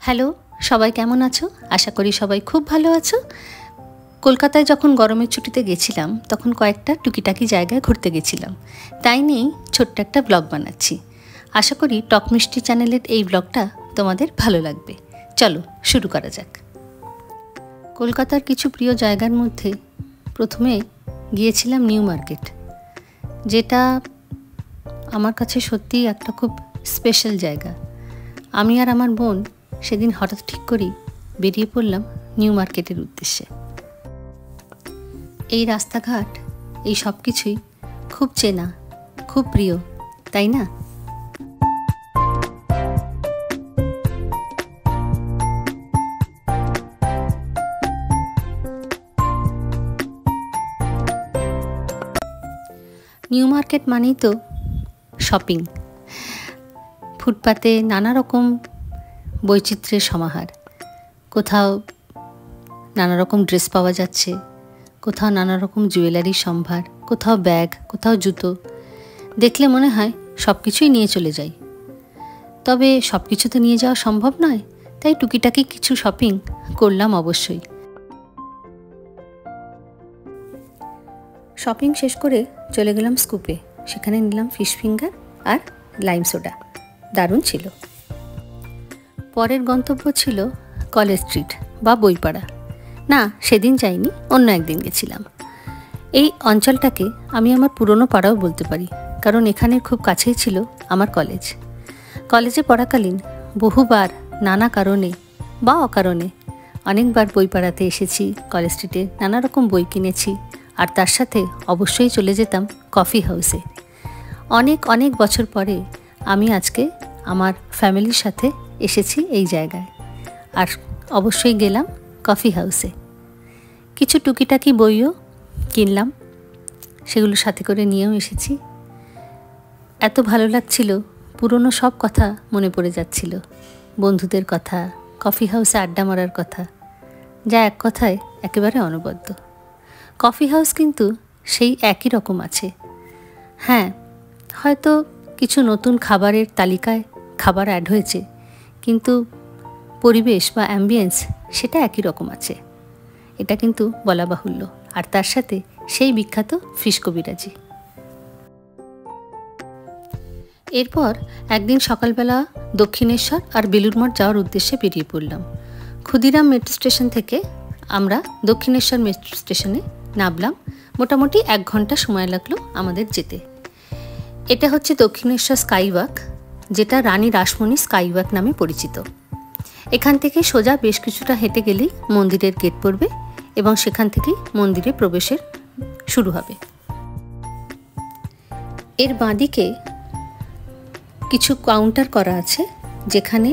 Hello, সবাই কেমন আছো? আশা করি সবাই খুব ভালো আছো। কলকাতায় যখন গরমের ছুটিতে গেছিলাম তখন কয়েকটা টুকিটাকি জায়গায় ঘুরতে গেছিলাম, তাই নিয়েই ছোট্ট একটা ব্লগ বানাচ্ছি। আশা করি টক মিষ্টি চ্যানেলের এই ব্লগটা তোমাদের ভালো লাগবে। চলো শুরু করা যাক। কলকাতার কিছু প্রিয় জায়গার মধ্যে প্রথমে গিয়েছিলাম নিউ মার্কেট, যেটা আমার কাছে সত্যিই একটা খুব স্পেশাল জায়গা। আমি আর আমার বোন সেদিন হঠাৎ ঠিক করি বেরিয়ে পড়লাম নিউ মার্কেটের উদ্দেশ্যে। এই রাস্তাঘাট, এই সব কিছুই খুব চেনা, খুব প্রিয়, তাই না? নিউ মার্কেট মানেই তো শপিং। ফুটপাতে নানা রকম বৈচিত্র্যের সমাহার। কোথাও নানা রকম ড্রেস পাওয়া যাচ্ছে, কোথাও নানা রকম জুয়েলারির সম্ভার, কোথাও ব্যাগ, কোথাও জুতো। দেখলে মনে হয় সব কিছুই নিয়ে চলে যাই। তবে সব কিছু তো নিয়ে যাওয়া সম্ভব নয়, তাই টুকিটাকি কিছু শপিং করলাম অবশ্যই। শপিং শেষ করে চলে গেলাম স্কুপে। সেখানে নিলাম ফিশ ফিঙ্গার আর লাইম সোডা। দারুণ ছিল। পরের গন্তব্য ছিল কলেজ স্ট্রিট বা বইপাড়া। না, সেদিন যাইনি, অন্য একদিন গেছিলাম। এই অঞ্চলটাকে আমি আমার পুরনো পাড়াও বলতে পারি, কারণ এখানের খুব কাছেই ছিল আমার কলেজ। কলেজে পড়াকালীন বহুবার নানা কারণে বা অকারণে অনেকবার বইপাড়াতে এসেছি। কলেজ স্ট্রিটে নানা রকম বই কিনেছি, আর তার সাথে অবশ্যই চলে যেতাম কফি হাউসে। অনেক অনেক বছর পরে আমি আজকে আমার ফ্যামিলির সাথে এসেছি এই জায়গায়, আর অবশ্যই গেলাম কফি হাউসে। কিছু টুকিটাকি বইও কিনলাম, সেগুলো সাথে করে নিয়েও এসেছি। এত ভালো লাগছিল, পুরনো সব কথা মনে পড়ে যাচ্ছিল। বন্ধুদের কথা, কফি হাউসে আড্ডা মারার কথা, যা এক কথায় একেবারে অনবদ্য। কফি হাউস কিন্তু সেই একই রকম আছে। হ্যাঁ, হয়তো কিছু নতুন খাবারের তালিকায় খাবার অ্যাড হয়েছে, কিন্তু পরিবেশ বা অ্যাম্বিয়েন্স সেটা একই রকম আছে, এটা কিন্তু বলা বাহুল্য। আর তার সাথে সেই বিখ্যাত ফিশ কবিরাজি। এরপর একদিন সকালবেলা দক্ষিণেশ্বর আর বেলুড় মঠ যাওয়ার উদ্দেশ্যে বেরিয়ে পড়লাম। ক্ষুদিরাম মেট্রো স্টেশন থেকে আমরা দক্ষিণেশ্বর মেট্রো স্টেশনে নামলাম। মোটামুটি 1 ঘন্টা সময় লাগলো আমাদের যেতে। এটা হচ্ছে দক্ষিণেশ্বর স্কাইওয়াক, যেটা রানী রাসমণি স্কাইওয়াক নামে পরিচিত। এখান থেকে সোজা বেশ কিছুটা হেঁটে গেলেই মন্দিরের গেট পড়বে, এবং সেখান থেকেই মন্দিরে প্রবেশের শুরু হবে। এর বাঁদিকে কিছু কাউন্টার করা আছে, যেখানে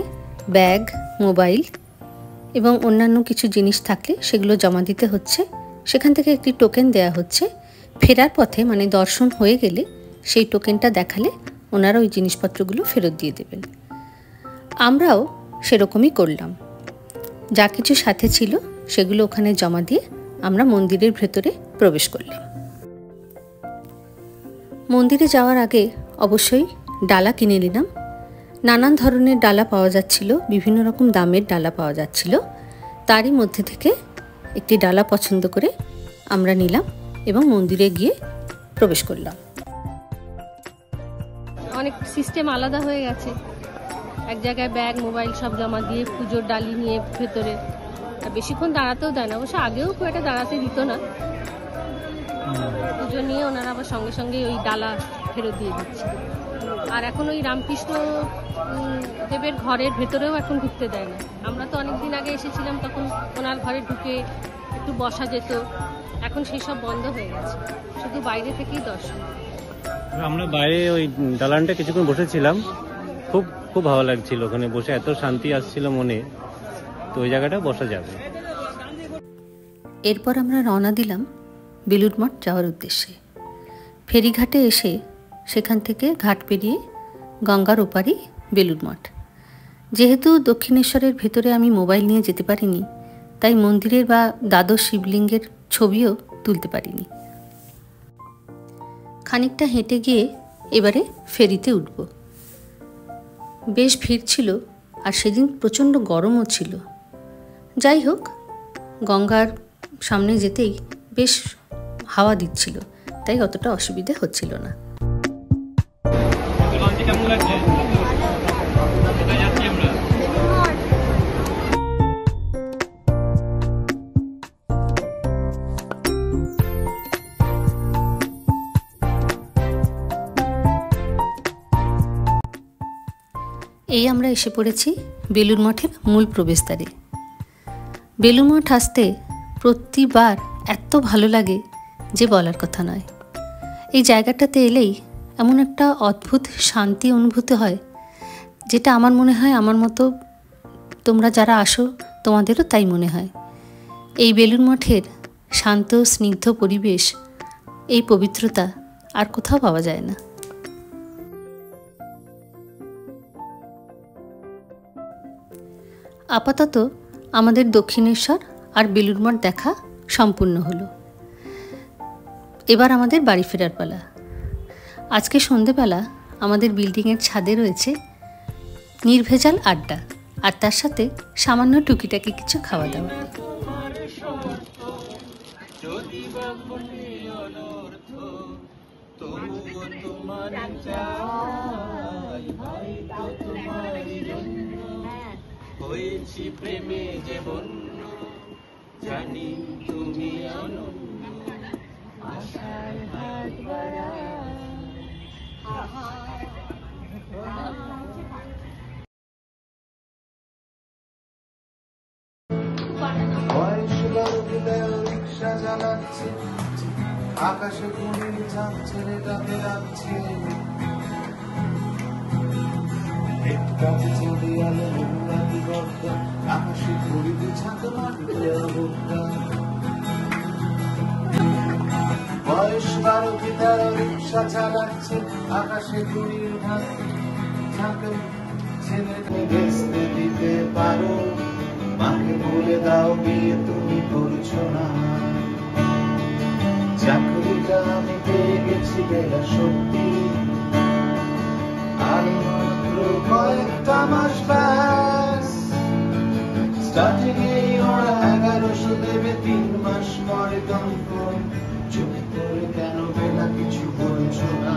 ব্যাগ, মোবাইল এবং অন্যান্য কিছু জিনিস থাকলে সেগুলো জমা দিতে হচ্ছে। সেখান থেকে একটি টোকেন দেয়া হচ্ছে। ফেরার পথে মানে দর্শন হয়ে গেলে সেই টোকেনটা দেখালে ওনারা ওই জিনিসপত্রগুলো ফেরত দিয়ে দেবেন। আমরাও সেরকমই করলাম। যা কিছু সাথে ছিল সেগুলো ওখানে জমা দিয়ে আমরা মন্দিরের ভেতরে প্রবেশ করলাম। মন্দিরে যাওয়ার আগে অবশ্যই ডালা কিনে নিলাম। নানান ধরনের ডালা পাওয়া যাচ্ছিল, বিভিন্ন রকম দামের ডালা পাওয়া যাচ্ছিল। তারই মধ্যে থেকে একটি ডালা পছন্দ করে আমরা নিলাম এবং মন্দিরে গিয়ে প্রবেশ করলাম। অনেক সিস্টেম আলাদা হয়ে গেছে। এক জায়গায় ব্যাগ, মোবাইল সব জমা দিয়ে পুজোর ডালি নিয়ে ভেতরে বেশিক্ষণ দাঁড়াতেও দেয় না। অবশ্য আগেও খুব একটা দাঁড়াতে দিত না। পুজো নিয়ে ওনারা আবার সঙ্গে সঙ্গে ওই ডালা ফেরত দিয়ে দিচ্ছে। আর এখন ওই রামকৃষ্ণ দেবের ঘরের ভেতরেও এখন ঢুকতে দেয় না। আমরা তো অনেকদিন আগে এসেছিলাম, তখন ওনার ঘরে ঢুকে একটু বসা যেত। এখন সেই সব বন্ধ হয়ে গেছে, শুধু বাইরে থেকেই দর্শন। আমরা বাইরে ওই দালানটা কিছুক্ষণ বসেছিলাম, খুব খুব ভালো লাগছিল ওখানে বসে, এত শান্তি আসছিল মনে। তো ওই জায়গাটা বসা যাবে। এরপর আমরা রওনা দিলাম বেলুড় মঠ যাওয়ার উদ্দেশ্যে। ফেরিঘাটে এসে সেখান থেকে ঘাট পেরিয়ে গঙ্গার ওপারই বেলুড় মঠ। যেহেতু দক্ষিণেশ্বরের ভেতরে আমি মোবাইল নিয়ে যেতে পারিনি, তাই মন্দিরের বা দ্বাদশ শিবলিঙ্গের ছবিও তুলতে পারিনি। খানিকটা হেঁটে গিয়ে এবারে ফেরিতে উঠব। বেশ ভিড় ছিল, আর সেদিন প্রচণ্ড গরমও ছিল। যাই হোক, গঙ্গার সামনে যেতেই বেশ হাওয়া দিচ্ছিল, তাই অতটা অসুবিধে হচ্ছিল না। এই আমরা এসে পড়েছি বেলুড় মঠের মূল প্রবেশদ্বারে। বেলুড় মঠ আসতে প্রতিবার এত ভালো লাগে যে বলার কথা নয়। এই জায়গাটাতে এলেই এমন একটা অদ্ভুত শান্তি অনুভূত হয়, যেটা আমার মনে হয় আমার মতো তোমরা যারা আসো তোমাদেরও তাই মনে হয়। এই বেলুড় মঠের শান্ত স্নিগ্ধ পরিবেশ, এই পবিত্রতা আর কোথাও পাওয়া যায় না। আপাতত আমাদের দক্ষিণেশ্বর আর বেলুড় মঠ দেখা সম্পূর্ণ হলো। এবার আমাদের বাড়ি ফেরার পালা। আজকে সন্ধেবেলা আমাদের বিল্ডিংয়ের ছাদে রয়েছে নির্ভেজাল আড্ডা, আর তার সাথে সামান্য টুকিটাকি কিছু খাওয়া দাওয়া। হয়েছি প্রেমে যে বন্য, জানি তুমি অনন্য, আশার হাত বাড়ায়। বয়স গরবিলে রিক্সা চালাচ্ছে, আকাশে ঘুড়ির ঝাঁক ছেড়ে রাতে রাখছে। কাছে চলে আলো মোমবাতি গর্দা, আকাশে ঘুড়ির ঝাঁক মাটিতে অবজ্ঞা। বয়স 12 রিক্সা চালাচ্ছে, আকাশে ঘুড়ির ঝাঁক ছেলেকে বেচতে দিতে পারো, মাকে বলে দাও বিয়ে তুমি করছো না। চাকরিটা আমি পেয়ে গেছি বেলা সত্যি, আর মাত্র কয়েকটা মাস ব্যাস। স্টার্টিং এই ওরা 1100 দেবে, 3 মাস পরে দমকল। চুপ করে কেন বেলা কিছু বলছো না?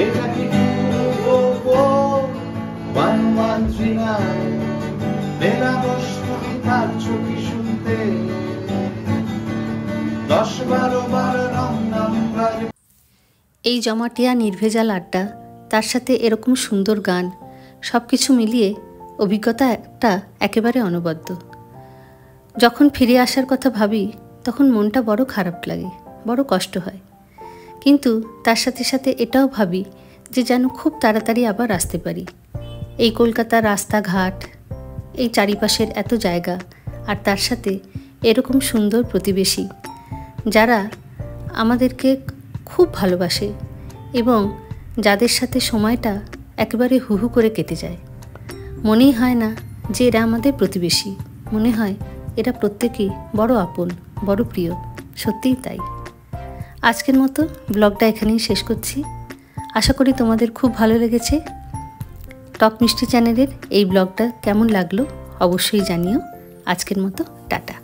এটা কি 1139 বেলা বসতো তার চোখে শুনতে 10-12 রং নাম্বার। এই জমাটিয়া নির্ভেজাল আড্ডা, তার সাথে এরকম সুন্দর গান, সব কিছু মিলিয়ে অভিজ্ঞতা একটা একেবারে অনবদ্য। যখন ফিরে আসার কথা ভাবি তখন মনটা বড় খারাপ লাগে, বড় কষ্ট হয়, কিন্তু তার সাথে সাথে এটাও ভাবি যে যেন খুব তাড়াতাড়ি আবার আসতে পারি। এই কলকাতার রাস্তাঘাট, এই চারিপাশের এত জায়গা, আর তার সাথে এরকম সুন্দর প্রতিবেশী যারা আমাদেরকে খুব ভালোবাসে এবং যাদের সাথে সময়টা একেবারে হুহু করে কেটে যায়। মনেই হয় না যে এরা আমাদের প্রতিবেশী, মনে হয় এরা প্রত্যেকেই বড় আপন, বড় প্রিয়। সত্যিই তাই। আজকের মতো ব্লগটা এখানেই শেষ করছি। আশা করি তোমাদের খুব ভালো লেগেছে। টক মিষ্টি চ্যানেলের এই ব্লগটা কেমন লাগলো অবশ্যই জানিও। আজকের মতো টাটা।